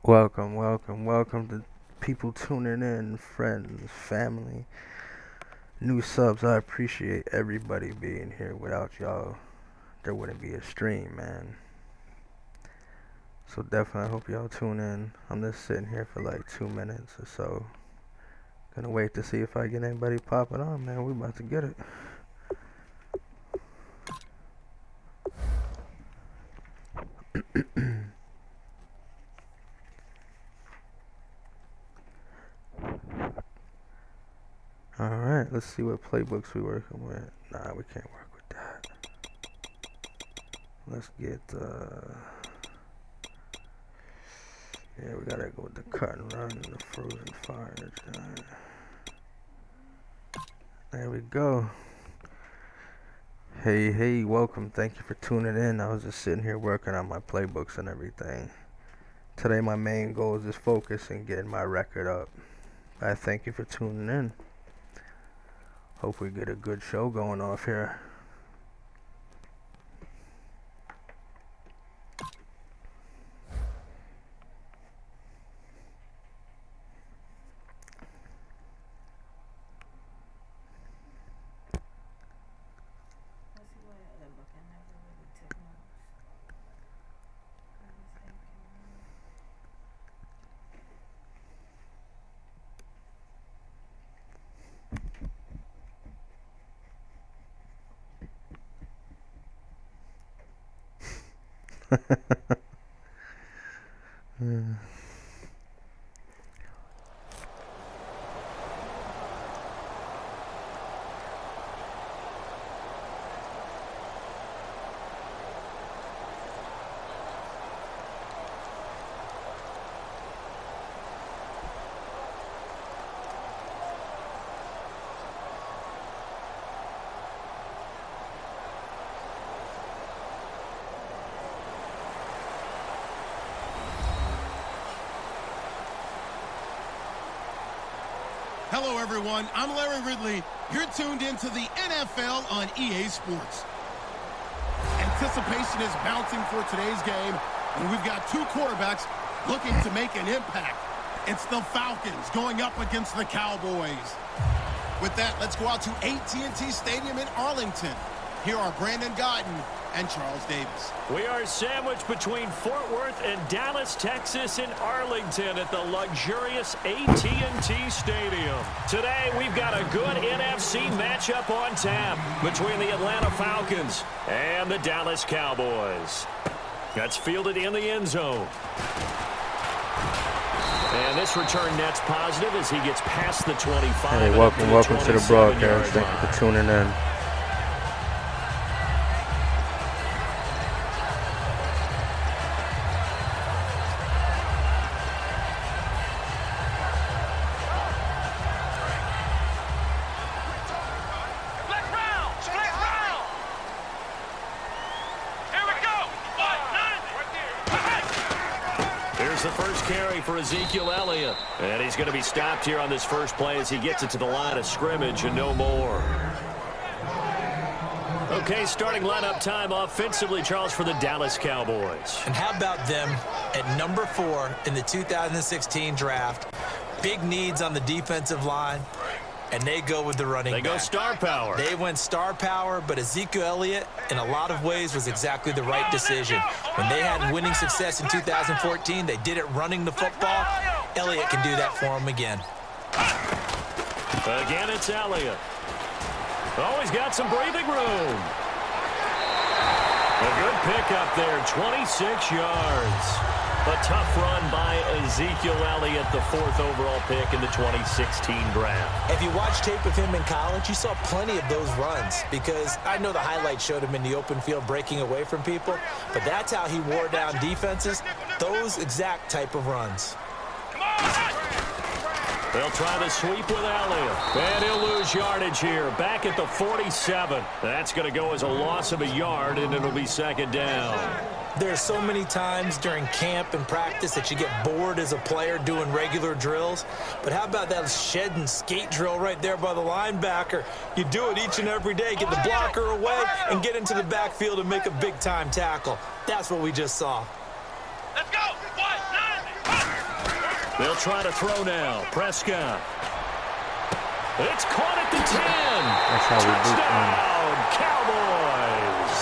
Welcome to people tuning in, friends, family, new subs. I appreciate everybody being here. Without y'all, there wouldn't be a stream, man. So definitely hope y'all tune in. I'm just sitting here for like 2 minutes or so. Gonna wait to see if I get anybody popping on, man. We about to get it. Alright, let's see what playbooks we working with. Nah, we can't work with that. Let's get yeah, we gotta go with the cut and run and the frozen fire. Right. There we go. Hey, welcome. Thank you for tuning in. I was just sitting here working on my playbooks and everything. Today my main goal is just focus and getting my record up. I thank you for tuning in. Hope we get a good show going off here. Hello, everyone. I'm Larry Ridley. You're tuned into the NFL on EA Sports. Anticipation is mounting for today's game, and we've got two quarterbacks looking to make an impact. It's the Falcons going up against the Cowboys. With that, let's go out to AT&T Stadium in Arlington. Here are Brandon Guyton and Charles Davis. We are sandwiched between Fort Worth and Dallas, Texas in Arlington at the luxurious AT&T Stadium. Today, we've got a good NFC matchup on tap between the Atlanta Falcons and the Dallas Cowboys. That's fielded in the end zone. And this return net's positive as he gets past the 25. Hey, welcome to the broadcast. Thank you for tuning in. For Ezekiel Elliott. And he's going to be stopped here on this first play as he gets it to the line of scrimmage and no more. Okay, starting lineup time offensively, Charles, for the Dallas Cowboys. And how about them at number 4 in the 2016 draft? Big needs on the defensive line. And they go with the running back. They go star power. They went star power, but Ezekiel Elliott, in a lot of ways, was exactly the right decision. When they had winning success in 2014, they did it running the football. Elliott can do that for them again. Again, it's Elliott. Oh, he's got some breathing room. A good pickup there, 26 yards. A tough run by Ezekiel Elliott, the 4th overall pick in the 2016 draft. If you watch tape of him in college, you saw plenty of those runs because I know the highlights showed him in the open field breaking away from people, but that's how he wore down defenses, those exact type of runs. They'll try the sweep with Elliott. And he'll lose yardage here. Back at the 47. That's going to go as a loss of a yard, and it'll be second down. There's so many times during camp and practice that you get bored as a player doing regular drills. But how about that shed and skate drill right there by the linebacker? You do it each and every day. Get the blocker away and get into the backfield and make a big-time tackle. That's what we just saw. Let's go! 1, 9, They'll try to throw now. Prescott. It's caught at the 10. That's how we beat them. Touchdown, Cowboys.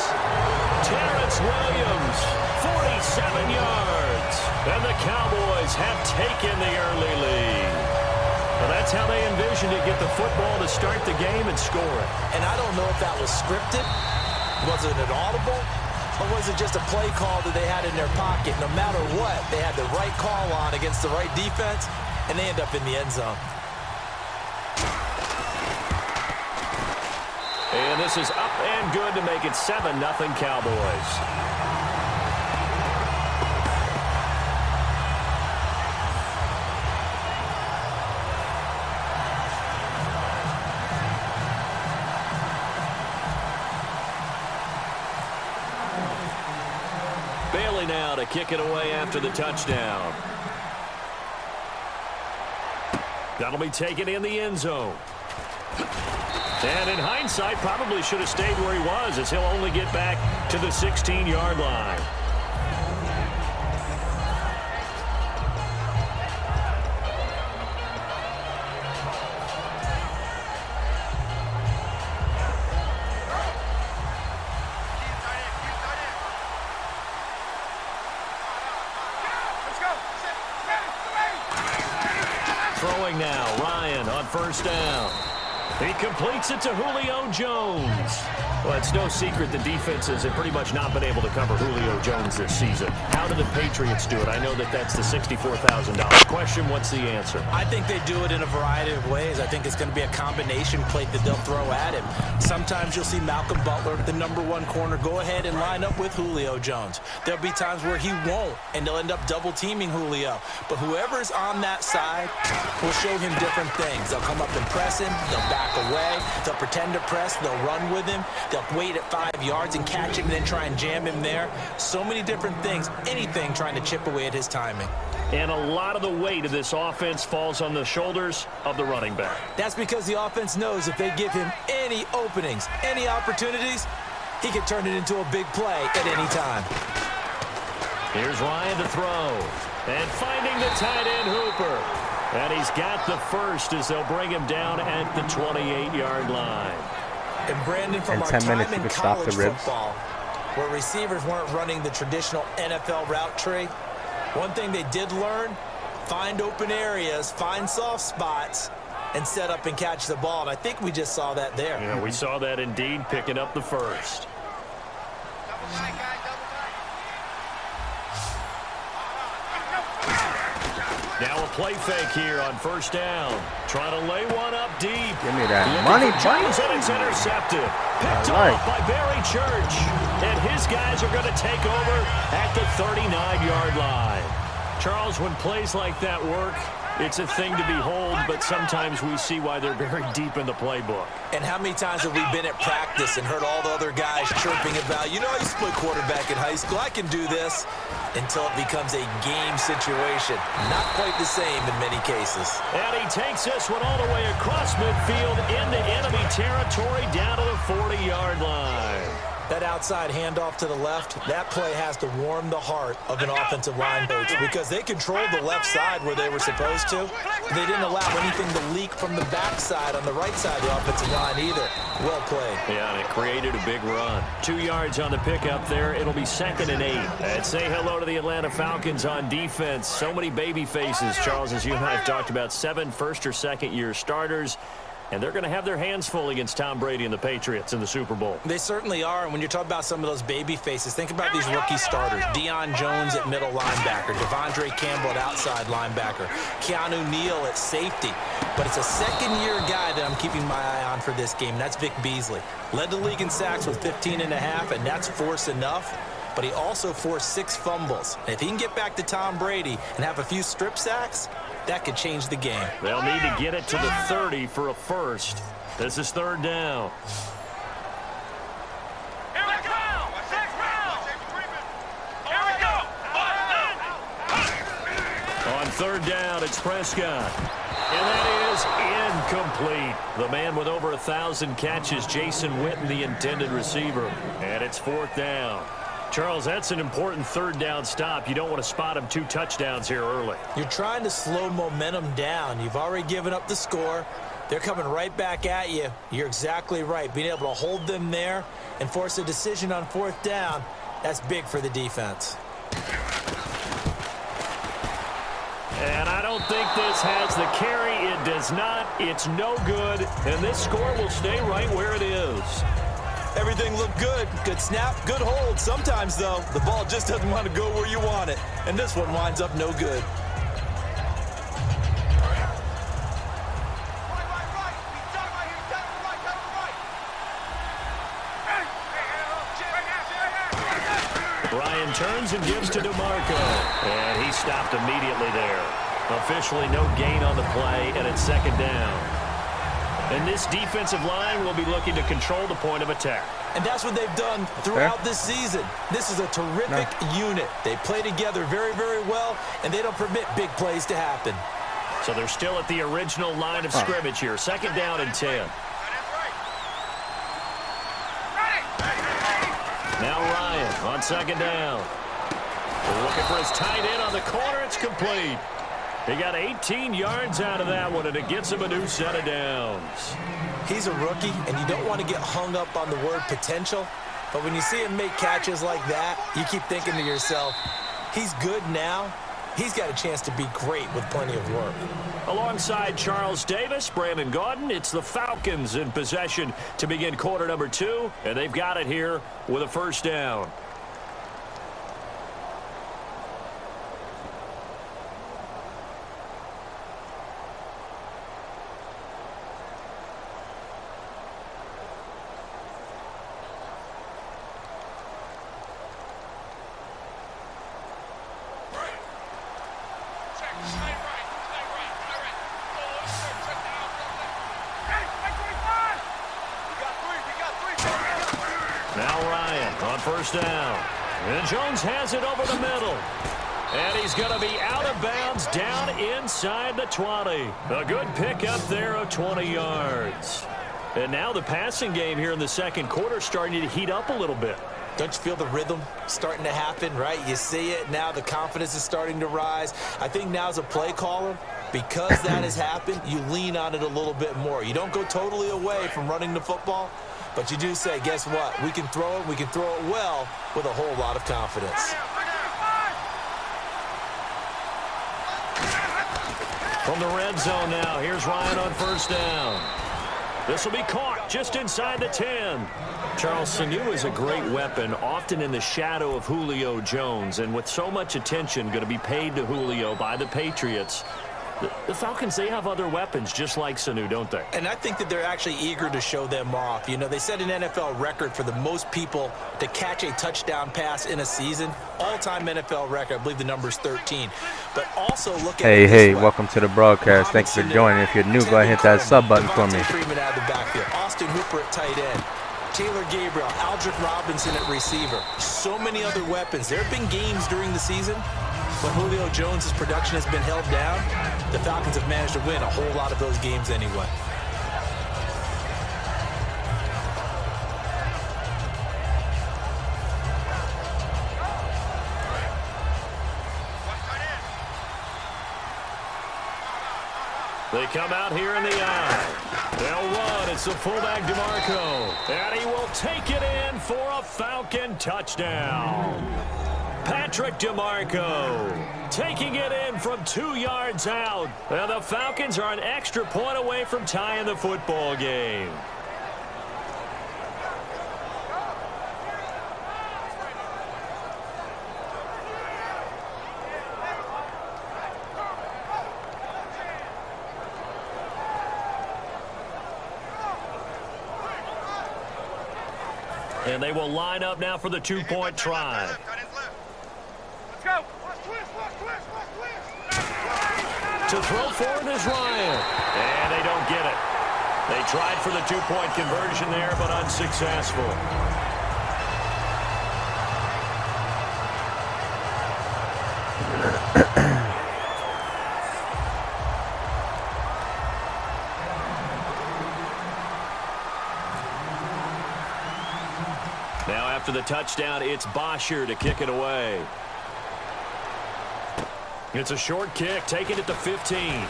Terrence Williams, 47 yards. And the Cowboys have taken the early lead. Well, that's how they envisioned it, get the football to start the game and score it. And I don't know if that was scripted. Was it an audible? Or was it just a play call that they had in their pocket? No matter what, they had the right call on against the right defense, and they end up in the end zone. And this is up and good to make it 7-0 Cowboys. Bailey now to kick it away after the touchdown. That'll be taken in the end zone. And in hindsight, probably should have stayed where he was, as he'll only get back to the 16-yard line. Throwing now, Ryan on first down. He completes it to Julio Jones. Well, it's no secret the defenses have pretty much not been able to cover Julio Jones this season. How do the Patriots do it? I know that that's the $64,000 question. What's the answer? I think they do it in a variety of ways. I think it's going to be a combination plate that they'll throw at him. Sometimes you'll see Malcolm Butler, the #1 corner, go ahead and line up with Julio Jones. There'll be times where he won't, and they'll end up double-teaming Julio. But whoever's on that side will show him different things. They'll come up and press him. They'll back away. They'll pretend to press. They'll run with him. They'll wait at 5 yards and catch him and then try and jam him there. So many different things. Anything trying to chip away at his timing. And a lot of the weight of this offense falls on the shoulders of the running back. That's because the offense knows if they give him any openings, any opportunities, he can turn it into a big play at any time. Here's Ryan to throw. And finding the tight end Hooper. And he's got the first as they'll bring him down at the 28-yard line. And Brandon, from our 10 time minutes, you in could stop the college ribs. football, where receivers weren't running the traditional NFL route tree, one thing they did learn, find open areas, find soft spots, and set up and catch the ball. And I think we just saw that there. Yeah, we saw that indeed, picking up the first. Now a play fake here on first down. Trying to lay one up deep. Give me that money, Jones, and it's intercepted. Picked off by Barry Church. And his guys are going to take over at the 39-yard line. Charles, when plays like that work, it's a thing to behold, but sometimes we see why they're very deep in the playbook. And how many times have we been at practice and heard all the other guys chirping about, you know, I used to play quarterback in high school, I can do this, until it becomes a game situation. Not quite the same in many cases. And he takes this one all the way across midfield into enemy territory down to the 40-yard line. That outside handoff to the left, that play has to warm the heart of an offensive line coach because they controlled the left side where they were supposed to. They didn't allow anything to leak from the backside on the right side of the offensive line either. Well played. Yeah, and it created a big run. 2 yards on the pickup there. It'll be 2nd and 8. And say hello to the Atlanta Falcons on defense. So many baby faces, Charles, as you and I have talked about. 7 first- or second-year starters. And they're going to have their hands full against Tom Brady and the Patriots in the Super Bowl. They certainly are. And when you're talking about some of those baby faces, think about these rookie starters. Deion Jones at middle linebacker. Devondre Campbell at outside linebacker. Keanu Neal at safety. But it's a second-year guy that I'm keeping my eye on for this game. That's Vic Beasley. Led the league in sacks with 15.5, and that's force enough. But he also forced 6 fumbles. And if he can get back to Tom Brady and have a few strip sacks, that could change the game. They'll need to get it to the 30 for a first. This is 3rd down. Here we go! 6 rounds! Here we go! On 3rd down, it's Prescott. And that is incomplete. The man with over 1,000 catches, Jason Witten, the intended receiver. And it's 4th down. Charles, that's an important third down stop. You don't want to spot him 2 touchdowns here early. You're trying to slow momentum down. You've already given up the score. They're coming right back at you. You're exactly right. Being able to hold them there and force a decision on 4th down, that's big for the defense. And I don't think this has the carry. It does not. It's no good. And this score will stay right where it is. Everything looked good. Good snap, good hold. Sometimes, though, the ball just doesn't want to go where you want it. And this one winds up no good. Ryan turns and gives to DeMarco. And he stopped immediately there. Officially no gain on the play, and it's 2nd down. And this defensive line will be looking to control the point of attack. And that's what they've done throughout this season. This is a terrific unit. They play together very, very well, and they don't permit big plays to happen. So they're still at the original line of scrimmage here. 2nd down and 10. Now Ryan on 2nd down. Looking for his tight end on the corner. It's complete. He got 18 yards out of that one, and it gets him a new set of downs. He's a rookie, and you don't want to get hung up on the word potential. But when you see him make catches like that, you keep thinking to yourself, he's good now. He's got a chance to be great with plenty of work. Alongside Charles Davis, Brandon Gaudin, it's the Falcons in possession to begin quarter number 2, and they've got it here with a 1st down. Now Ryan on 1st down. And Jones has it over the middle. And he's going to be out of bounds down inside the 20. A good pickup there of 20 yards. And now the passing game here in the 2nd quarter starting to heat up a little bit. Don't you feel the rhythm starting to happen, right? You see it now. The confidence is starting to rise. I think now as a play caller, because that has happened, you lean on it a little bit more. You don't go totally away from running the football, but you do say, guess what? We can throw it. We can throw it well with a whole lot of confidence. From the red zone now, here's Ryan on 1st down. This will be caught just inside the 10. Charles, Sanu is a great weapon, often in the shadow of Julio Jones. And with so much attention going to be paid to Julio by the Patriots, the Falcons, they have other weapons just like Sanu, don't they? And I think that they're actually eager to show them off. You know, they set an NFL record for the most people to catch a touchdown pass in a season. All-time NFL record. I believe the number is 13. But also look at Hey, welcome to the broadcast. Thanks for joining. If you're new, go ahead and hit that sub button for me. Freeman out of the backfield. Austin Hooper at tight end. Taylor Gabriel, Aldrick Robinson at receiver. So many other weapons. There have been games during the season when Julio Jones' production has been held down. The Falcons have managed to win a whole lot of those games anyway. They come out here in the eye. They'll run. It's the fullback DeMarco. And he will take it in for a Falcon touchdown. Patrick DeMarco taking it in from 2 yards out. And the Falcons are an extra point away from tying the football game. And they will line up now for the two-point try. Let's go. To throw forward is Ryan. And they don't get it. They tried for the two-point conversion there, but unsuccessful. after the touchdown, it's Bosher to kick it away. It's a short kick, taking it to 15. And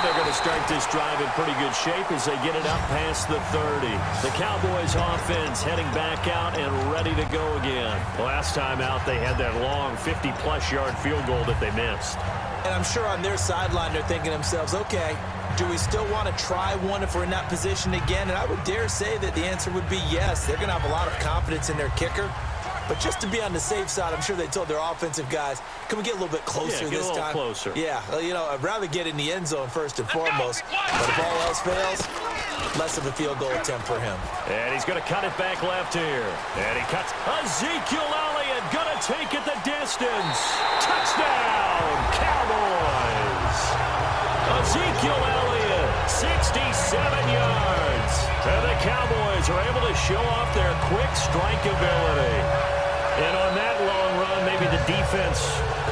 they're going to start this drive in pretty good shape as they get it up past the 30. The Cowboys offense heading back out and ready to go again. Last time out, they had that long 50-plus yard field goal that they missed. And I'm sure on their sideline, they're thinking to themselves, okay, do we still want to try one if we're in that position again? And I would dare say that the answer would be yes. They're going to have a lot of confidence in their kicker. But just to be on the safe side, I'm sure they told their offensive guys, can we get a little bit closer this time? A little closer. Yeah, you know, I'd rather get in the end zone first and foremost. But if all else fails, less of a field goal attempt for him. And he's going to cut it back left here. And he cuts. Ezekiel Elliott going to take it the distance. Touchdown, Cowboys. Ezekiel Elliott, 67 yards. And the Cowboys are able to show off their quick strike ability. And on that long run, maybe the defense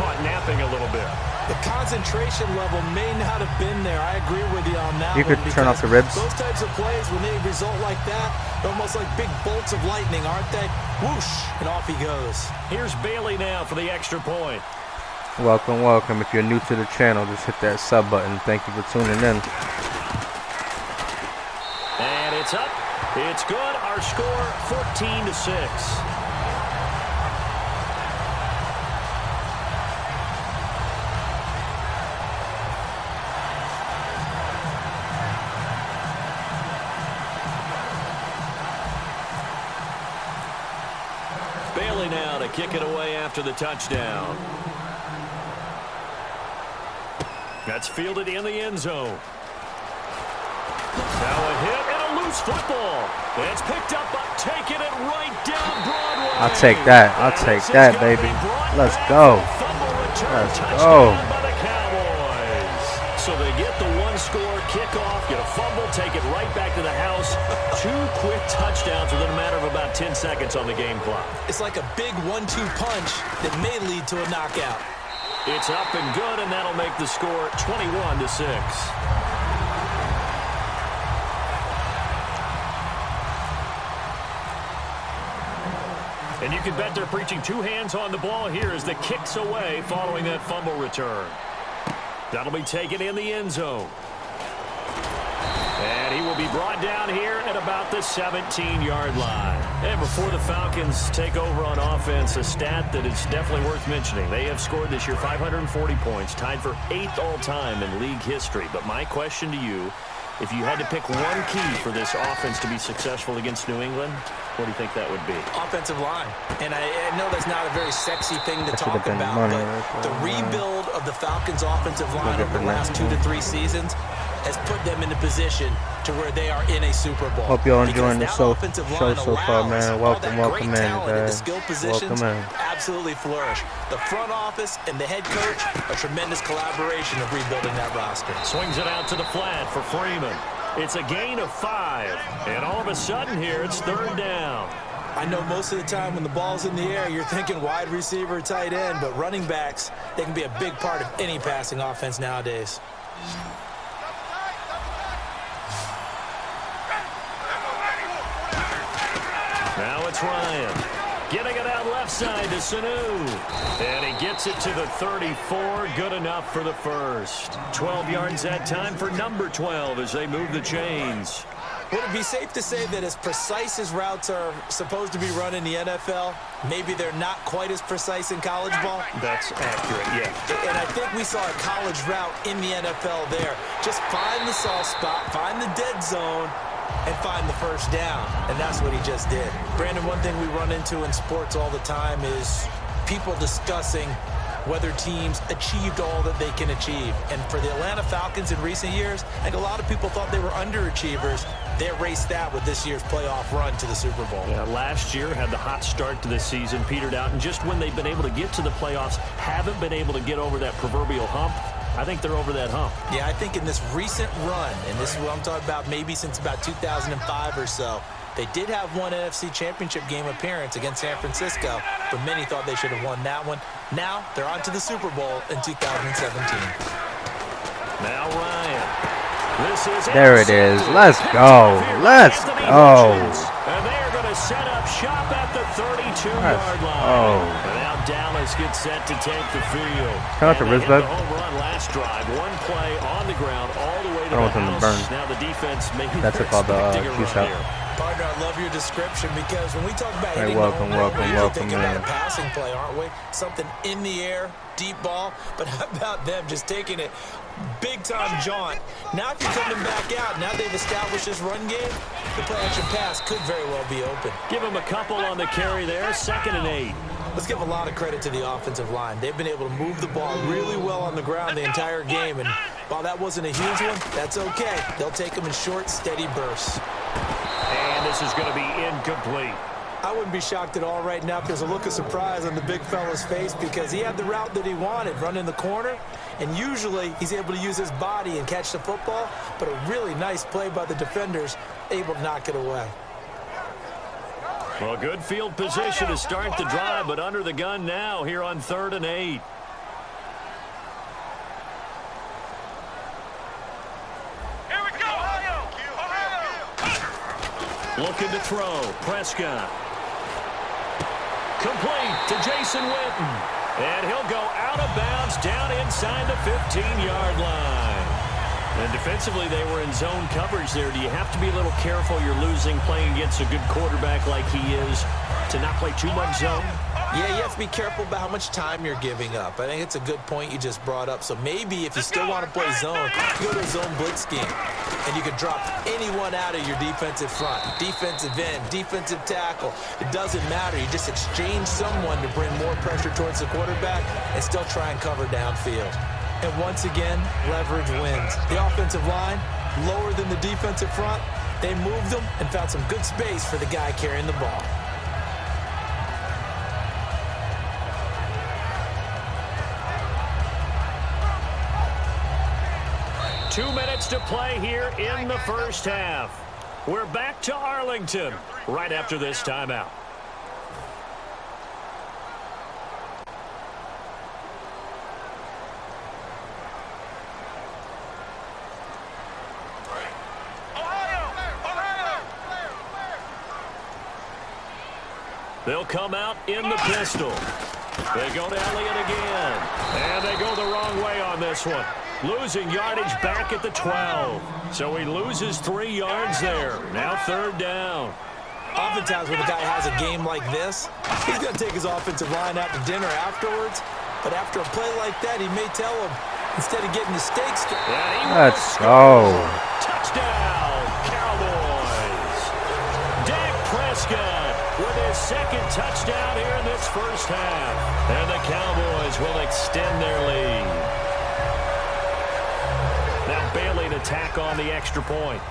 caught napping a little bit. The concentration level may not have been there. I agree with you on that. You could turn off the ribs. Those types of plays, when they result like that, they're almost like big bolts of lightning, aren't they? Whoosh, and off he goes. Here's Bailey now for the extra point. Welcome, welcome. If you're new to the channel, just hit that sub button. Thank you for tuning in. And it's up. It's good. Our score, 14-6. Bailey now to kick it away after the touchdown. That's fielded in the end zone. Now a hit and a loose football. It's picked up, but taking it right down Broadway. I'll take that. I'll take that, baby. Let's go. Let's go. By the Cowboys. So they get the one-score kickoff, get a fumble, take it right back to the house. 2 quick touchdowns within a matter of about 10 seconds on the game clock. It's like a big 1-2 punch that may lead to a knockout. It's up and good, and that'll make the score 21-6. And you can bet they're preaching 2 hands on the ball here as the kick's away following that fumble return. That'll be taken in the end zone. And he will be brought down here at about the 17-yard line. And before the Falcons take over on offense, a stat that is definitely worth mentioning. They have scored this year 540 points, tied for 8th all-time in league history. But my question to you, if you had to pick one key for this offense to be successful against New England, what do you think that would be? Offensive line. And I know that's not a very sexy thing to talk about, but the rebuild of the Falcons' offensive line over the last 2 to 3 seasons has put them in a position to where they are in a Super Bowl. Hope y'all enjoying the show so far, man. Welcome in, guys. Welcome in. Absolutely flourish. The front office and the head coach, a tremendous collaboration of rebuilding that roster. Swings it out to the flat for Freeman. It's a gain of 5. And all of a sudden here, it's 3rd down. I know most of the time when the ball's in the air, you're thinking wide receiver, tight end, but running backs, they can be a big part of any passing offense nowadays. Now it's Ryan. Getting it out left side to Sanu. And he gets it to the 34. Good enough for the first. 12 yards that time for number 12 as they move the chains. Would it be safe to say that as precise as routes are supposed to be run in the NFL, maybe they're not quite as precise in college ball? That's accurate, yeah. And I think we saw a college route in the NFL there. Just find the soft spot, find the dead zone, and find the first down. And that's what he just did. Brandon, one thing we run into in sports all the time is people discussing whether teams achieved all that they can achieve. And for the Atlanta Falcons in recent years, I think a lot of people thought they were underachievers. They erased that with this year's playoff run to the Super Bowl. Yeah, last year had the hot start to this season, petered out, and just when they've been able to get to the playoffs, haven't been able to get over that proverbial hump. I think they're over that hump. Yeah, I think in this recent run, and this is what I'm talking about maybe since about 2005 or so, they did have one NFC Championship game appearance against San Francisco, but many thought they should have won that one. Now they're on to the Super Bowl in 2017. Now Ryan. There it is. Let's go. Let's go. And they are going to set up shop at the 32-yard line. Oh. And now Dallas gets set to take the field. Count the And they hit Rizbek. the home run last drive. One play on the ground all the way to I don't the want them to house. burn. Now the defense maybe That's they're called the expecting a juice run out. here. Partner, I love your description because when we talk about Hey, hitting welcome, the home run, welcome, we're usually welcome, thinking about man. a passing play, aren't we? Something in the air, deep ball. But how about them just taking it big-time jaunt? Now if you're coming back out, now they've established this run game, the play-action pass could very well be open. Give him a couple on the carry there. 2nd and 8. Let's give a lot of credit to the offensive line. They've been able to move the ball really well on the ground the entire game. And while that wasn't a huge one, that's okay. They'll take them in short, steady bursts. And this is going to be incomplete. I wouldn't be shocked at all right now if there's a look of surprise on the big fella's face because he had the route that he wanted, running the corner. And usually he's able to use his body and catch the football. But a really nice play by the defenders, able to knock it away. Well, good field position to start the drive, but under the gun now here on 3rd and 8. Here we go. Ohio. Looking to throw. Prescott. Complete to Jason Witten. And he'll go out of bounds down inside the 15-yard line. And defensively, they were in zone coverage there. Do you have to be a little careful? You're losing playing against a good quarterback like he is to not play too much zone? Yeah, you have to be careful about how much time you're giving up. I think it's a good point you just brought up. So maybe if you still want to play zone, you go to a zone blitz scheme. And you can drop anyone out of your defensive front, defensive end, defensive tackle. It doesn't matter. You just exchange someone to bring more pressure towards the quarterback and still try and cover downfield. And once again, leverage wins. The offensive line, lower than the defensive front, they moved them and found some good space for the guy carrying the ball. Two minutes to play here in the first half. We're back to Arlington right after this timeout. They'll come out in the pistol. They go to Elliott again. And they go the wrong way on this one. Losing yardage back at the 12. So he loses 3 yards there. Now 3rd down. Oftentimes when a guy has a game like this, he's going to take his offensive line out to dinner afterwards. But after a play like that, he may tell him, instead of getting the steaks... Let's go. Touchdown, Cowboys. Dak Prescott with his 2nd touchdown here in this first half. And the Cowboys will extend their lead. Now Bailey to tack on the extra point.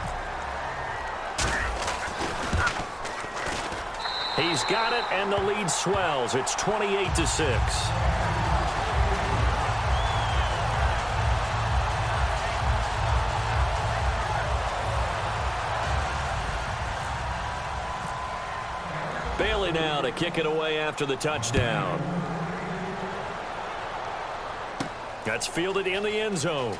He's got it, and the lead swells. It's 28-6. Bailey now to kick it away after the touchdown. That's fielded in the end zone.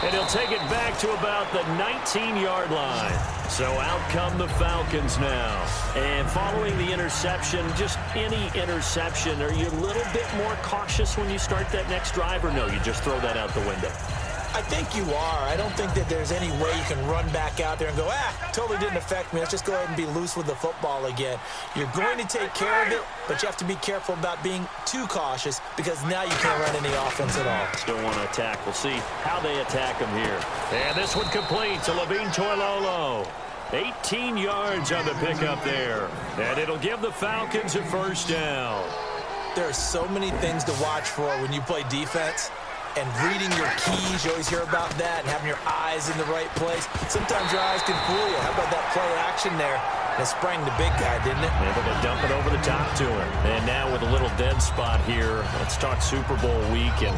And he'll take it back to about the 19-yard line. So out come the Falcons now. And following the interception, just any interception, are you a little bit more cautious when you start that next drive, or no, you just throw that out the window? I think you are. I don't think that there's any way you can run back out there and go, totally didn't affect me. Let's just go ahead and be loose with the football again. You're going to take care of it, but you have to be careful about being too cautious because now you can't run any offense at all. Still want to attack. We'll see how they attack him here. And this one complete to Levine Toilolo. 18 yards on the pickup there. And it'll give the Falcons a first down. There are so many things to watch for when you play defense. And reading your keys, you always hear about that, and having your eyes in the right place. Sometimes your eyes can fool you. How about that play action there? And it sprang the big guy, didn't it? Able to dump it over the top to him. And now with a little dead spot here, let's talk Super Bowl week. And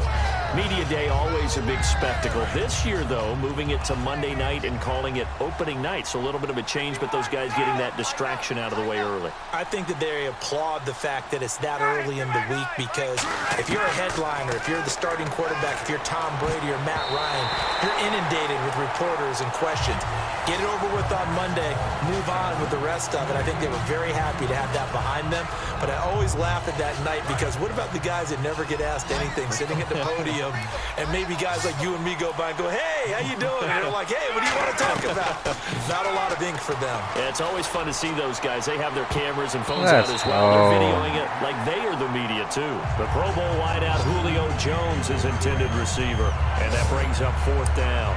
Media Day, always a big spectacle. This year, though, moving it to Monday night and calling it opening night. So a little bit of a change, but those guys getting that distraction out of the way early. I think that they applaud the fact that it's that early in the week because if you're a headliner, if you're the starting quarterback, if you're Tom Brady or Matt Ryan, you're inundated with reporters and questions. Get it over with on Monday. Move on with the rest of it. I think they were very happy to have that behind them. But I always laugh at that night because what about the guys that never get asked anything, sitting at the podium, and maybe guys like you and me go by and go, hey, how you doing? And they're like, hey, what do you want to talk about? Not a lot of ink for them. Yeah, it's always fun to see those guys. They have their cameras and phones out as well. They're videoing it like they are the media, too. The Pro Bowl wideout Julio Jones is intended receiver, and that brings up 4th down.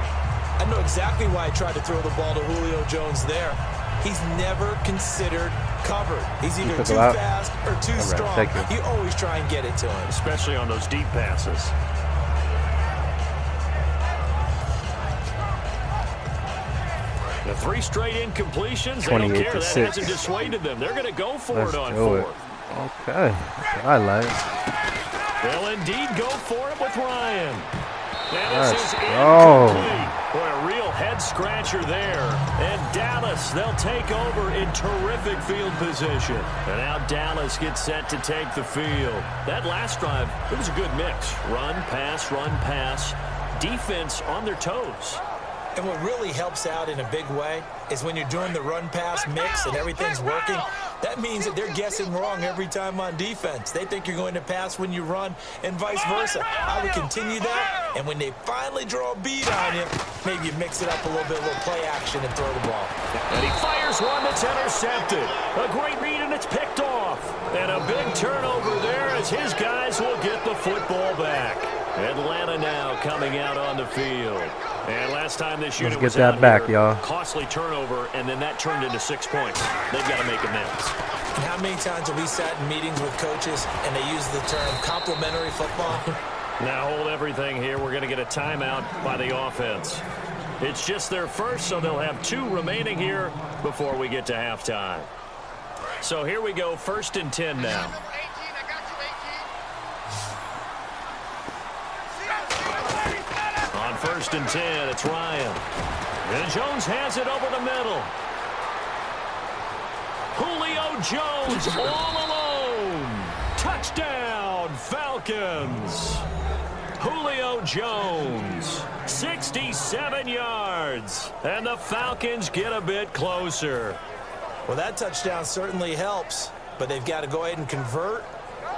I know exactly why I tried to throw the ball to Julio Jones there. He's never considered covered. He's either too fast or too strong. You always try and get it to him. Especially on those deep passes. The 3 straight incompletions, they don't care. That hasn't dissuaded them. They're going to go for it on 4th. Okay. I like it. They'll indeed go for it with Ryan. And this is incomplete. Boy, a real head-scratcher there. And Dallas, they'll take over in terrific field position. And now Dallas gets set to take the field. That last drive, it was a good mix. Run, pass, defense on their toes. And what really helps out in a big way is when you're doing the run-pass mix and everything's working, that means that they're guessing wrong every time on defense. They think you're going to pass when you run and vice versa. I would continue that, and when they finally draw a bead on you, maybe you mix it up a little bit, a little play action and throw the ball. And he fires one that's intercepted. A great read, and it's picked off. And a big turnover there as his guys will get the football back. Atlanta now coming out on the field. And last time this unit was out here, costly turnover, and then that turned into 6 points. They've got to make amends. And how many times have we sat in meetings with coaches and they use the term complimentary football? Now hold everything here. We're going to get a timeout by the offense. It's just their first, so they'll have 2 remaining here before we get to halftime. So here we go, 1st and 10 now. On 1st and 10, it's Ryan. And Jones has it over the middle. Julio Jones all alone. Touchdown, Falcons. Julio Jones, 67 yards. And the Falcons get a bit closer. Well, that touchdown certainly helps, but they've got to go ahead and convert,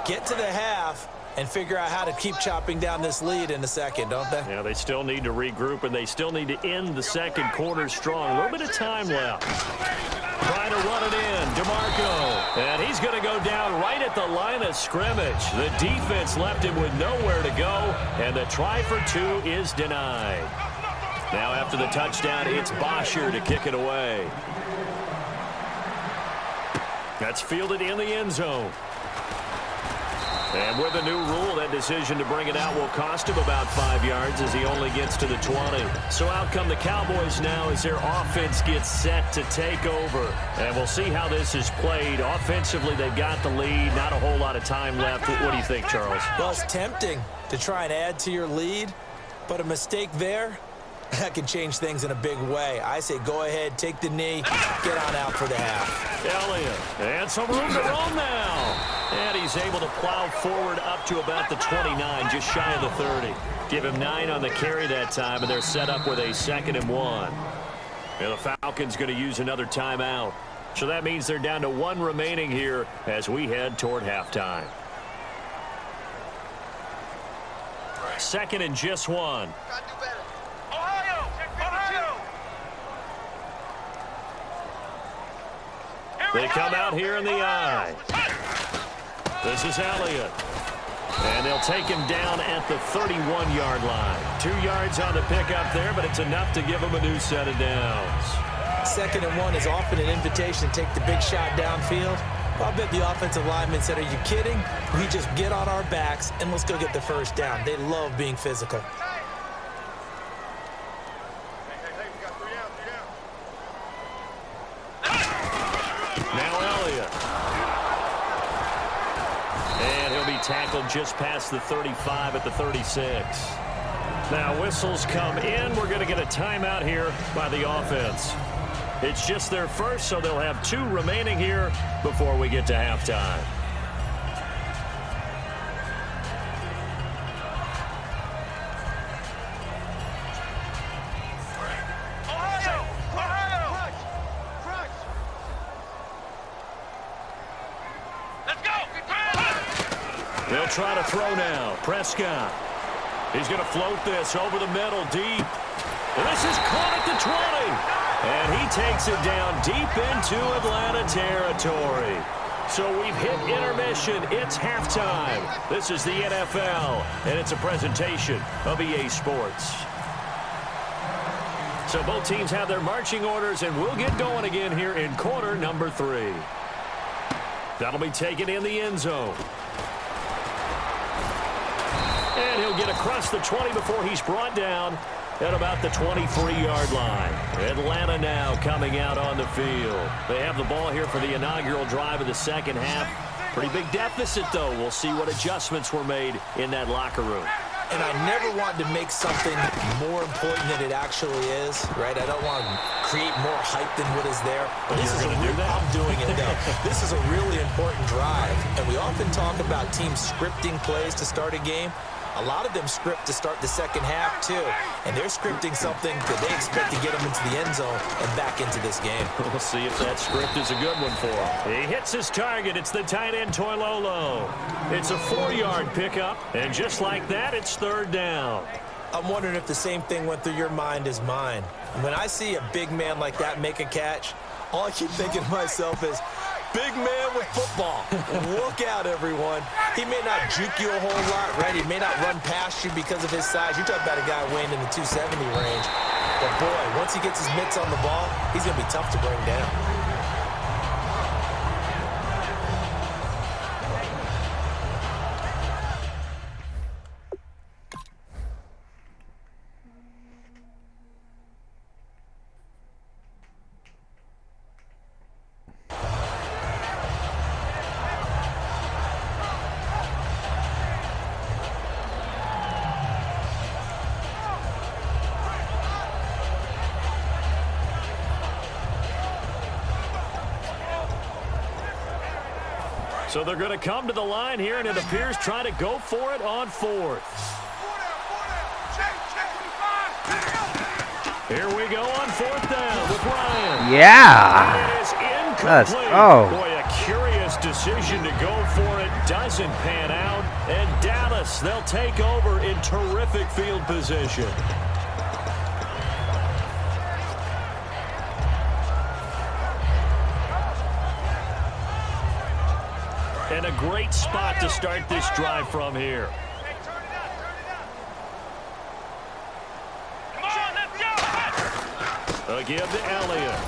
get to the half, and figure out how to keep chopping down this lead in the second, don't they? Yeah, they still need to regroup, and they still need to end the second quarter strong. A little bit of time left. Trying to run it in, DeMarco. And he's going to go down right at the line of scrimmage. The defense left him with nowhere to go, and the try for 2 is denied. Now after the touchdown, it's Bosher to kick it away. That's fielded in the end zone. And with the new rule, that decision to bring it out will cost him about 5 yards as he only gets to the 20. So out come the Cowboys now as their offense gets set to take over. And we'll see how this is played. Offensively, they've got the lead. Not a whole lot of time left. What do you think, Charles? Well, it's tempting to try and add to your lead, but a mistake there, that can change things in a big way. I say go ahead, take the knee, get on out for the half. Elliott, and some room to roam now. And he's able to plow forward up to about the 29, just shy of the 30. Give him 9 on the carry that time, and they're set up with a 2nd and 1. And the Falcons going to use another timeout. So that means they're down to 1 remaining here as we head toward halftime. 2nd and just 1. They come out here in the eye. This is Elliott. And they'll take him down at the 31-yard line. 2 yards on the pickup there, but it's enough to give him a new set of downs. 2nd and 1 is often an invitation to take the big shot downfield. I bet the offensive lineman said, are you kidding? We just get on our backs and let's go get the first down. They love being physical. Tackled just past the 35 at the 36. Now whistles come in. We're going to get a timeout here by the offense. It's just their first, so they'll have 2 remaining here before we get to halftime. Ohio! They'll try to throw now. Prescott. He's going to float this over the middle deep. And this is caught at the 20. And he takes it down deep into Atlanta territory. So we've hit intermission. It's halftime. This is the NFL, and it's a presentation of EA Sports. So both teams have their marching orders, and we'll get going again here in quarter number 3. That'll be taken in the end zone. And he'll get across the 20 before he's brought down at about the 23-yard line. Atlanta now coming out on the field. They have the ball here for the inaugural drive of the second half. Pretty big deficit, though. We'll see what adjustments were made in that locker room. And I never want to make something more important than it actually is, right? I don't want to create more hype than what is there. But this is I'm doing it, though. This is a really important drive. And we often talk about teams scripting plays to start a game. A lot of them script to start the second half, too. And they're scripting something that they expect to get them into the end zone and back into this game. We'll see if that script is a good one for him. He hits his target. It's the tight end, Toilolo. It's a 4-yard pickup. And just like that, it's third down. I'm wondering if the same thing went through your mind as mine. When I see a big man like that make a catch, all I keep thinking to myself is, big man with football. Look out, everyone. He may not juke you a whole lot, right? He may not run past you because of his size. You're talking about a guy weighing in the 270 range. But, boy, once he gets his mitts on the ball, he's going to be tough to bring down. So they're going to come to the line here, and it appears trying to go for it on 4th. Here we go on 4th down with Ryan. Yeah. It is incomplete. Let's go. Boy, a curious decision to go for it. Doesn't pan out. And Dallas, they'll take over in terrific field position. And a great spot to start this drive from here. A give to Elliott.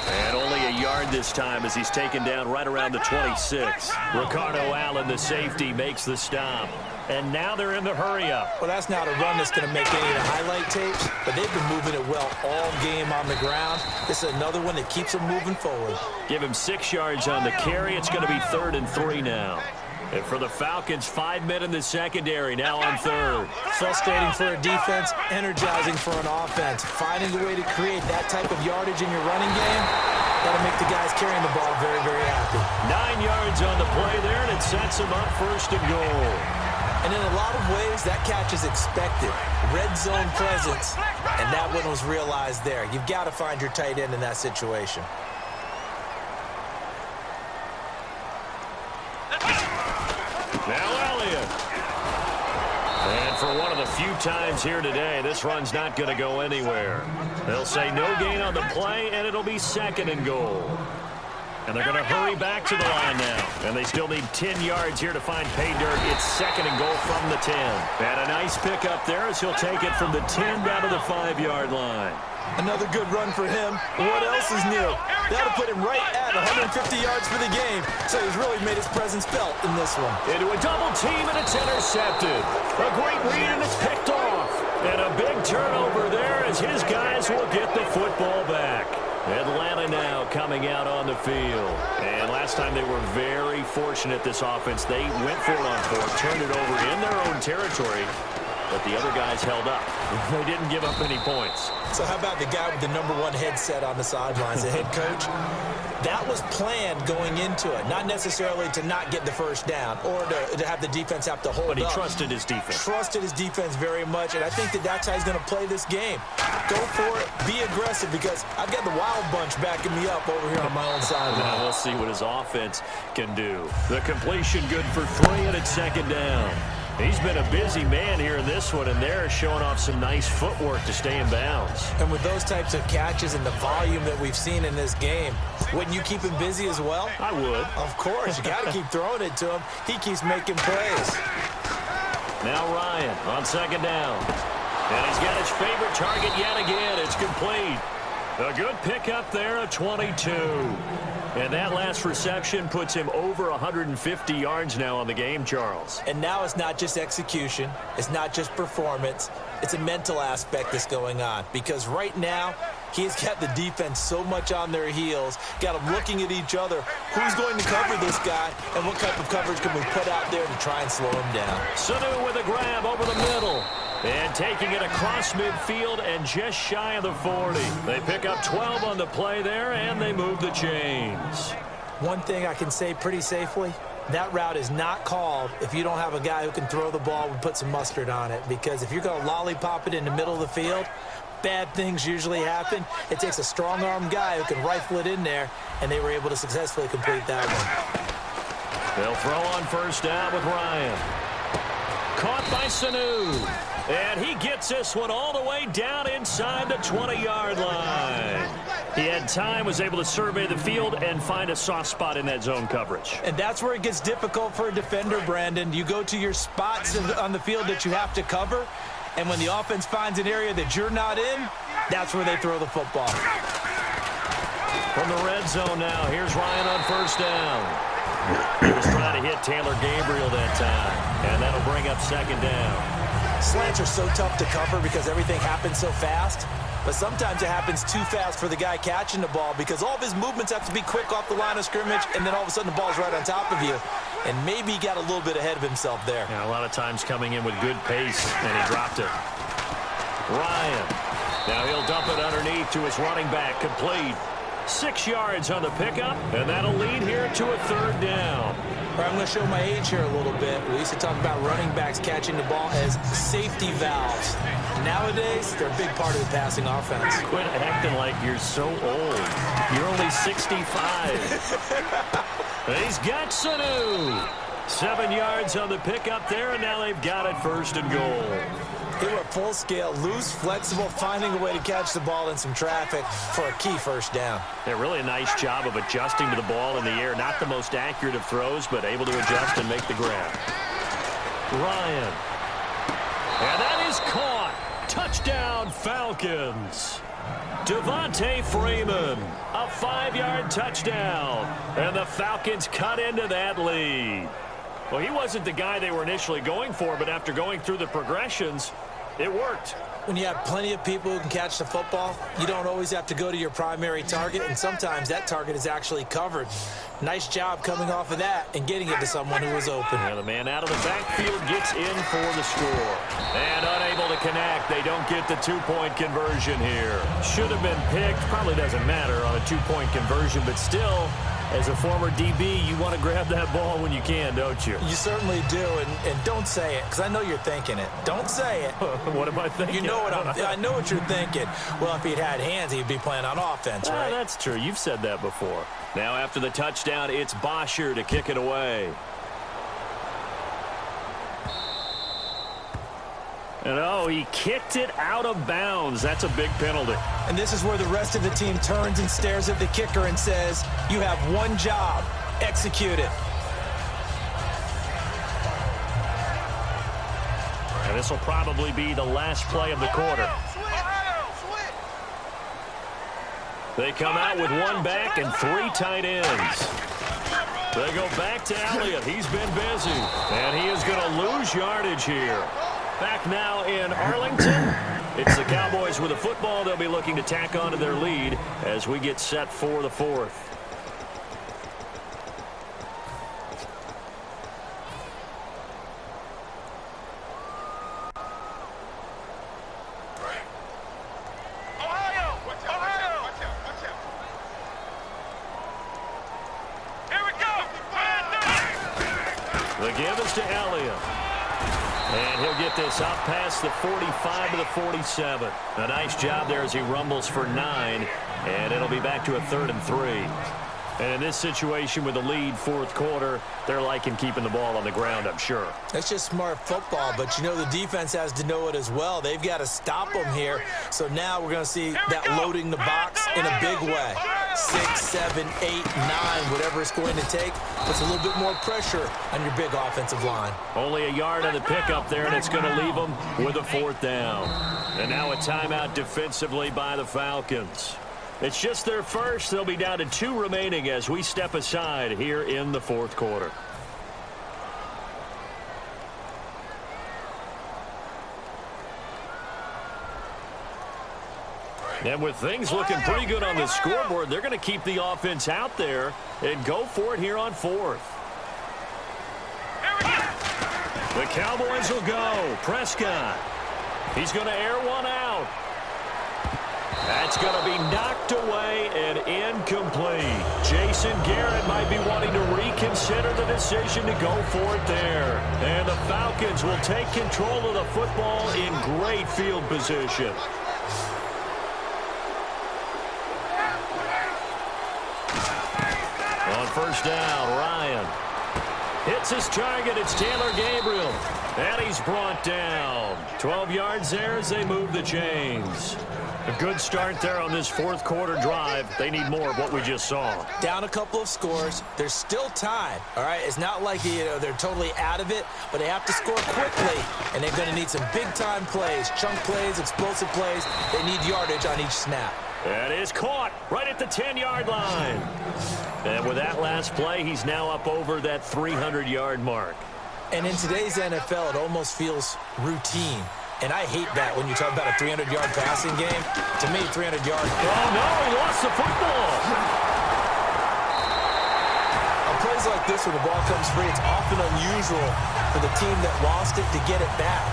And only a yard this time as he's taken down right around the 26. Ricardo Allen, the safety, makes the stop. And now they're in the hurry-up. Well, that's not a run that's going to make any of the highlight tapes, but they've been moving it well all game on the ground. This is another one that keeps them moving forward. Give him 6 yards on the carry. It's going to be 3rd and 3 now. And for the Falcons, 5 men in the secondary, now on 3rd. Frustrating for a defense, energizing for an offense. Finding a way to create that type of yardage in your running game, that'll make the guys carrying the ball very, very happy. 9 yards on the play there, and it sets them up 1st and goal. And in a lot of ways, that catch is expected. Red zone presence, and that one was realized there. You've got to find your tight end in that situation. Now Elliott. And for one of the few times here today, this run's not going to go anywhere. They'll say no gain on the play, and it'll be 2nd and goal. And they're going to hurry back to the line now. And they still need 10 yards here to find pay dirt. It's 2nd and goal from the 10. And a nice pickup there as he'll take it from the 10 down to the 5-yard line. Another good run for him. What else is new? That'll put him right at 150 yards for the game. So he's really made his presence felt in this one. Into a double team, and it's intercepted. A great read, and it's picked off. And a big turnover there as his guys will get the football back. Atlanta now coming out on the field. And last time they were very fortunate, this offense. They went for it on 4th, turned it over in their own territory. but the other guys held up. They didn't give up any points. So how about the guy with the #1 headset on the sidelines, the head coach? That was planned going into it, not necessarily to not get the first down or to have the defense have to hold up. But he trusted his defense. Trusted his defense very much, and I think that's how he's going to play this game. Go for it, be aggressive, because I've got the wild bunch backing me up over here on my own side. Now we'll see what his offense can do. The completion good for 3, and it's second down. He's been a busy man here in this one, and they're showing off some nice footwork to stay in bounds. And with those types of catches and the volume that we've seen in this game, wouldn't you keep him busy as well? I would. Of course. You got to keep throwing it to him. He keeps making plays. Now Ryan on second down. And he's got his favorite target yet again. It's complete. A good pickup there at 22. And that last reception puts him over 150 yards now on the game, Charles. And now it's not just execution. It's not just performance. It's a mental aspect that's going on. Because right now, he's got the defense so much on their heels, got them looking at each other. Who's going to cover this guy, and what type of coverage can we put out there to try and slow him down? Sanu with a grab over the middle. And taking it across midfield and just shy of the 40. They pick up 12 on the play there, and they move the chains. One thing I can say pretty safely, that route is not called if you don't have a guy who can throw the ball and put some mustard on it. Because if you're going to lollipop it in the middle of the field, bad things usually happen. It takes a strong-arm guy who can rifle it in there, and they were able to successfully complete that one. They'll throw on first down with Ryan. Caught by Sanu. And he gets this one all the way down inside the 20-yard line. He had time, was able to survey the field and find a soft spot in that zone coverage. And that's where it gets difficult for a defender, Brandon. You go to your spots on the field that you have to cover, and when the offense finds an area that you're not in, that's where they throw the football. From the red zone now, here's Ryan on first down. He was trying to hit Taylor Gabriel that time, and that'll bring up second down. Slants are so tough to cover because everything happens so fast, but sometimes it happens too fast for the guy catching the ball because all of his movements have to be quick off the line of scrimmage, and then all of a sudden the ball's right on top of you, and maybe he got a little bit ahead of himself there. Yeah, a lot of times coming in with good pace, and he dropped it. Ryan. Now he'll dump it underneath to his running back, complete. 6 yards on the pickup, and that'll lead here to a third down. I'm going to show my age here a little bit. We used to talk about running backs catching the ball as safety valves. Nowadays, they're a big part of the passing offense. Quit acting like you're so old. You're only 65. He's got Sanu. 7 yards on the pickup there, and now they've got it first and goal. They were full scale, loose, flexible, finding a way to catch the ball in some traffic for a key first down. Yeah, really a nice job of adjusting to the ball in the air. Not the most accurate of throws, but able to adjust and make the grab. Ryan. And that is caught. Touchdown, Falcons. Devontae Freeman, a 5-yard touchdown. And the Falcons cut into that lead. Well, he wasn't the guy they were initially going for, but after going through the progressions, it worked. When you have plenty of people who can catch the football, you don't always have to go to your primary target, and sometimes that target is actually covered. Nice job coming off of that and getting it to someone who was open. And the man out of the backfield gets in for the score. And unable to connect, they don't get the two-point conversion here. Should have been picked. Probably doesn't matter on a two-point conversion, but still, as a former DB, you want to grab that ball when you can, don't you? You certainly do, and don't say it, because I know you're thinking it. Don't say it. What am I thinking? You know what I know what you're thinking. Well, if he'd had hands, he'd be playing on offense, right? That's true. You've said that before. Now after the touchdown, it's Bosher to kick it away. And oh, he kicked it out of bounds. That's a big penalty. And this is where the rest of the team turns and stares at the kicker and says, you have one job, execute it. And this will probably be the last play of the quarter. They come out with one back and 3 tight ends. They go back to Elliott. He's been busy. And he is going to lose yardage here. Back now in Arlington. It's the Cowboys with the football. They'll be looking to tack on to their lead as we get set for the fourth. get this up past the 45 to the 47. A nice job there as he rumbles for 9, and it'll be back to a 3rd and 3. And in this situation with the lead, fourth quarter, they're liking keeping the ball on the ground, I'm sure. That's just smart football, but you know the defense has to know it as well. They've got to stop them here. So now we're going to see that loading the box in a big way. 6, 7, 8, 9, whatever it's going to take, puts a little bit more pressure on your big offensive line. Only a yard on the pickup there, and it's going to leave them with a 4th down. And now a timeout defensively by the Falcons. It's just their first. They'll be down to 2 remaining as we step aside here in the fourth quarter. And with things looking pretty good on the scoreboard, they're going to keep the offense out there and go for it here on 4th. The Cowboys will go. Prescott. He's going to air one out. That's going to be knocked away and incomplete. Jason Garrett might be wanting to reconsider the decision to go for it there. And the Falcons will take control of the football in great field position. On first down, Ryan hits his target. It's Taylor Gabriel. And he's brought down. 12 yards there as they move the chains. A good start there on this fourth quarter drive. They need more of what we just saw. Down a couple of scores. There's still time, all right? It's not like they're totally out of it, but they have to score quickly, and they're going to need some big-time plays, chunk plays, explosive plays. They need yardage on each snap. That is caught right at the 10-yard line. And with that last play, he's now up over that 300-yard mark. And in today's NFL, it almost feels routine. And I hate that when you talk about a 300-yard passing game. To me, 300 yards. Oh, no, he lost the football. On plays like this, when the ball comes free, it's often unusual for the team that lost it to get it back.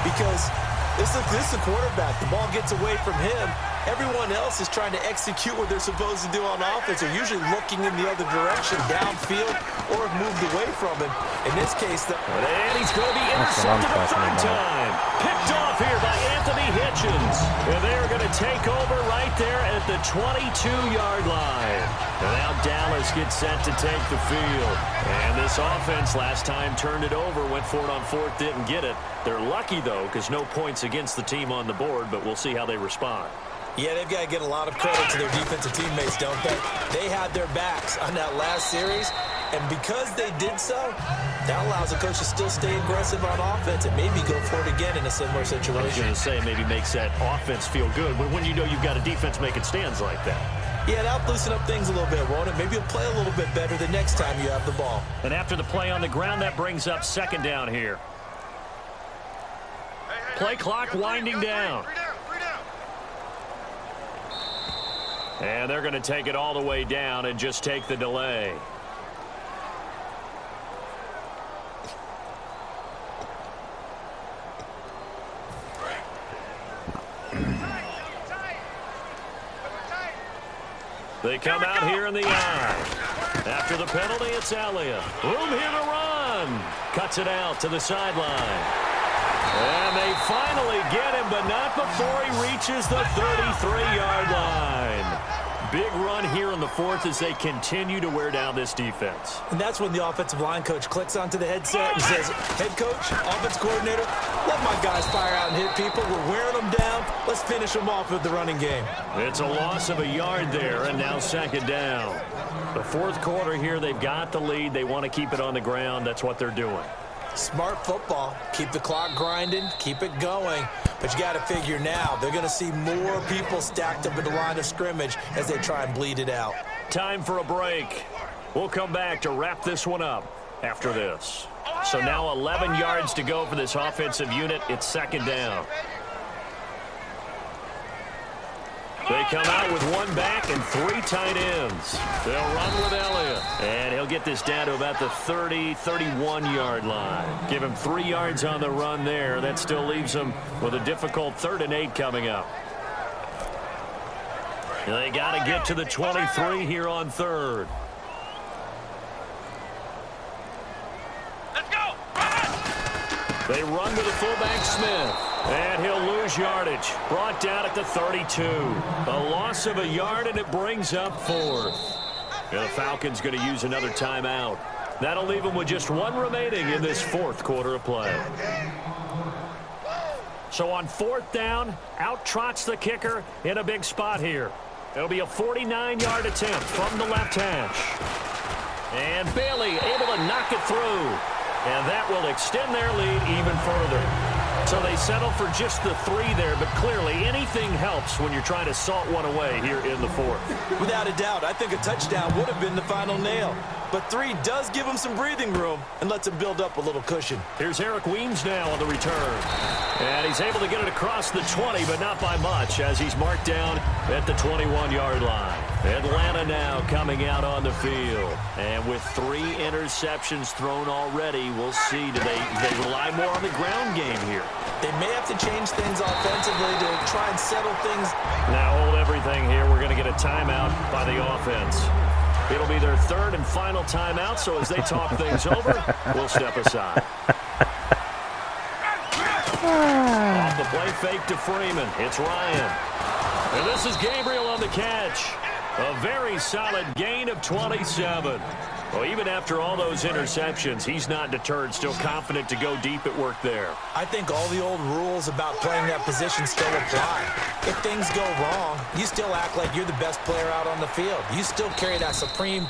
Because this is the quarterback. The ball gets away from him. Everyone else is trying to execute what they're supposed to do on offense. They're usually looking in the other direction, downfield, or have moved away from him. In this case, and he's going to be intercepted a 3rd time. Picked off here by Anthony Hitchens. And they're going to take over right there at the 22-yard line. And now Dallas gets set to take the field. And this offense last time turned it over, went for it on 4th, didn't get it. They're lucky, though, because no points against the team on the board, but we'll see how they respond. Yeah, they've got to get a lot of credit to their defensive teammates, don't they? They had their backs on that last series, and because they did so, that allows the coach to still stay aggressive on offense and maybe go for it again in a similar situation. I was going to say, maybe makes that offense feel good, but when you know you've got a defense making stands like that. Yeah, that'll loosen up things a little bit, won't it? Maybe you'll play a little bit better the next time you have the ball. And after the play on the ground, that brings up 2nd down here. Play clock winding down. And they're going to take it all the way down and just take the delay. They come out here in the eye. After the penalty, it's Elliott. Room here to run. Cuts it out to the sideline. And they finally get him, but not before he reaches the 33-yard line. Big run here in the 4th as they continue to wear down this defense. And that's when the offensive line coach clicks onto the headset and says, head coach, offense coordinator, let my guys fire out and hit people. We're wearing them down. Let's finish them off with the running game. It's a loss of a yard there, and now 2nd down. The fourth quarter here, they've got the lead. They want to keep it on the ground. That's what they're doing. Smart football. Keep the clock grinding. Keep it going. But you got to figure now, they're going to see more people stacked up at the line of scrimmage as they try and bleed it out. Time for a break. We'll come back to wrap this one up after this. So now 11 yards to go for this offensive unit. It's 2nd down. They come out with 1 back and 3 tight ends. They'll run with Elliott. And he'll get this down to about the 31-yard line. Give him 3 yards on the run there. That still leaves him with a difficult 3rd and 8 coming up. They got to get to the 23 here on 3rd. They run with the fullback Smith, and he'll lose yardage. Brought down at the 32. A loss of a yard, and it brings up fourth. And the Falcons going to use another timeout. That'll leave them with just one remaining in this fourth quarter of play. So on fourth down, out trots the kicker in a big spot here. It'll be a 49-yard attempt from the left hash. And Bailey able to knock it through. And that will extend their lead even further. So they settle for just the 3 there, but clearly anything helps when you're trying to salt one away here in the fourth. Without a doubt, I think a touchdown would have been the final nail. But 3 does give him some breathing room and lets him build up a little cushion. Here's Eric Weems now on the return. And he's able to get it across the 20, but not by much, as he's marked down at the 21-yard line. Atlanta now coming out on the field. And with 3 interceptions thrown already, we'll see. Do they rely more on the ground game here? They may have to change things offensively to try and settle things. Now hold everything here. We're going to get a timeout by the offense. It'll be their 3rd and final timeout, so as they talk things over, we'll step aside. Off the play fake to Freeman. It's Ryan. And this is Gabriel on the catch. A very solid gain of 27. Well, even after all those interceptions, he's not deterred, still confident to go deep at work there. I think all the old rules about playing that position still apply. If things go wrong, you still act like you're the best player out on the field. You still carry that supreme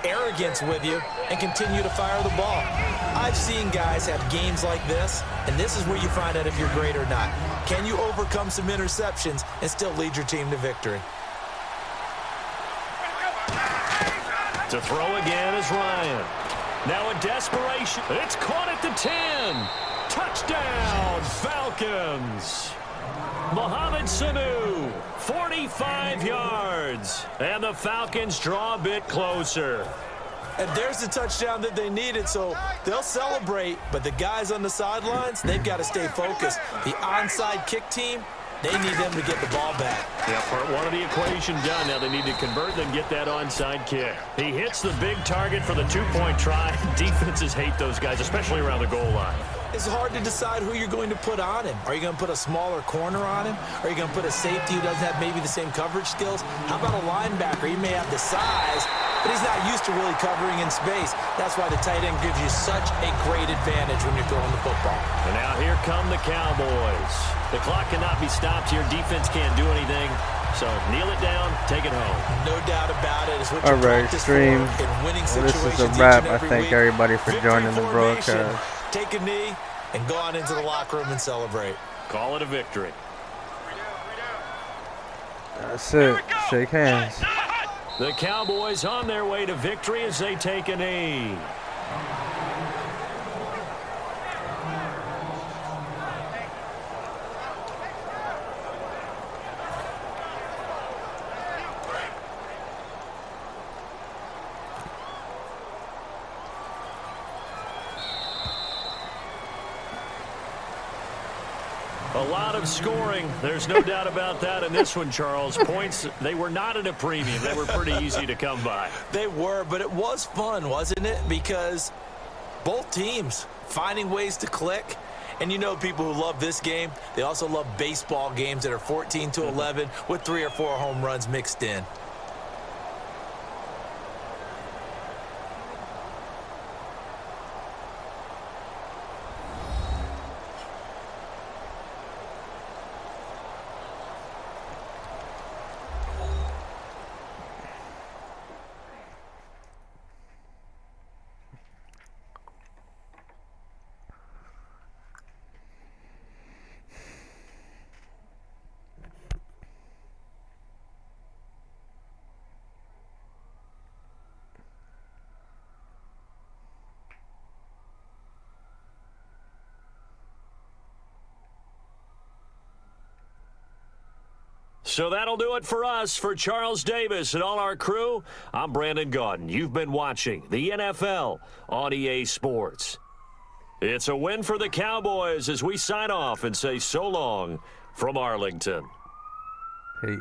arrogance with you and continue to fire the ball. I've seen guys have games like this, and this is where you find out if you're great or not. Can you overcome some interceptions and still lead your team to victory? To throw again is Ryan. Now in desperation, it's caught at the 10. Touchdown, Falcons. Mohamed Sanu, 45 yards. And the Falcons draw a bit closer. And there's the touchdown that they needed, so they'll celebrate. But the guys on the sidelines, they've got to stay focused. The onside kick team, they need them to get the ball back. Yeah, part 1 of the equation done. Now they need to convert and get that onside kick. He hits the big target for the 2-point try. Defenses hate those guys, especially around the goal line. It's hard to decide who you're going to put on him. Are you going to put a smaller corner on him? Are you going to put a safety who doesn't have maybe the same coverage skills? How about a linebacker? He may have the size, but he's not used to really covering in space. That's why the tight end gives you such a great advantage when you're throwing the football. And now here come the Cowboys. The clock cannot be stopped here. Defense can't do anything. So kneel it down, take it home. No doubt about it. It's what All you right, practice stream. for in winning Well, this situations is a wrap. each and I every thank week. everybody for Victory joining the formation. broadcast. Take a knee and go on into the locker room and celebrate. Call it a victory. That's it. Shake hands. The Cowboys on their way to victory as they take a knee. A lot of scoring. There's no doubt about that in this one, Charles. Points, they were not at a premium. They were pretty easy to come by. They were, but it was fun, wasn't it? Because both teams finding ways to click. And you know people who love this game, they also love baseball games that are 14-11 with 3 or 4 home runs mixed in. So that'll do it for us. For Charles Davis and all our crew, I'm Brandon Gaudin. You've been watching the NFL on EA Sports. It's a win for the Cowboys as we sign off and say so long from Arlington. Peace.